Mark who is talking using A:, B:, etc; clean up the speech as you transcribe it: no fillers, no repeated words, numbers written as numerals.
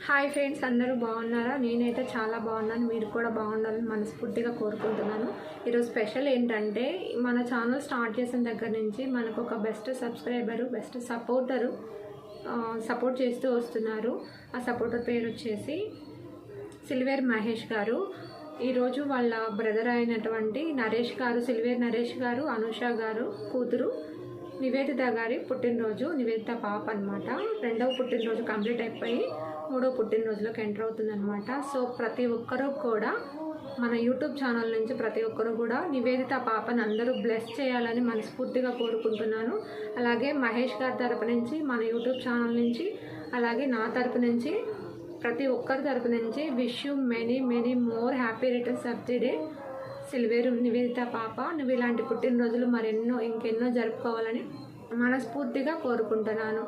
A: Hi friends, అందరూ బాగున్నారా? నేనైతే చాలా బాగున్నాను. మీరు కూడా బాగుండాలని మనస్ఫూర్తిగా కోరుకుంటున్నాను. ఈరోజు స్పెషల్ ఏంటంటే, మన ఛానల్ స్టార్ట్ చేసిన దగ్గర నుంచి మనకు ఒక best subscriber, best supporter support చేస్తూ వస్తున్నారు. ఆ సపోర్టర్ పేరు వచ్చేసి సిల్వేర్ మహేష్ గారు. ఈరోజు వాళ్ళ బ్రదర్ అయినటువంటి నరేష్ గారు, సిల్వేర్ నరేష్ గారు, అనుష గారు కూతురు నివేదిత గారి పుట్టినరోజు. నివేదిత పాప అనమాట. రెండవ పుట్టినరోజు కంప్లీట్ అయిపోయి మూడో పుట్టినరోజులోకి ఎంటర్ అవుతుందన్నమాట. సో ప్రతి ఒక్కరూ కూడా మన యూట్యూబ్ ఛానల్ నుంచి ప్రతి ఒక్కరూ కూడా నివేదిత పాపని అందరూ బ్లెస్ చేయాలని మనస్ఫూర్తిగా కోరుకుంటున్నాను. అలాగే మహేష్ గారి తరపు నుంచి, మన యూట్యూబ్ ఛానల్ నుంచి, అలాగే నా తరపు నుంచి, ప్రతి ఒక్కరి తరపు నుంచి wish you many many more happy returns of the day Silveru Nivedita పాప. నువ్వు ఇలాంటి పుట్టినరోజులు మరెన్నో ఇంకెన్నో జరుపుకోవాలని మనస్ఫూర్తిగా కోరుకుంటున్నాను.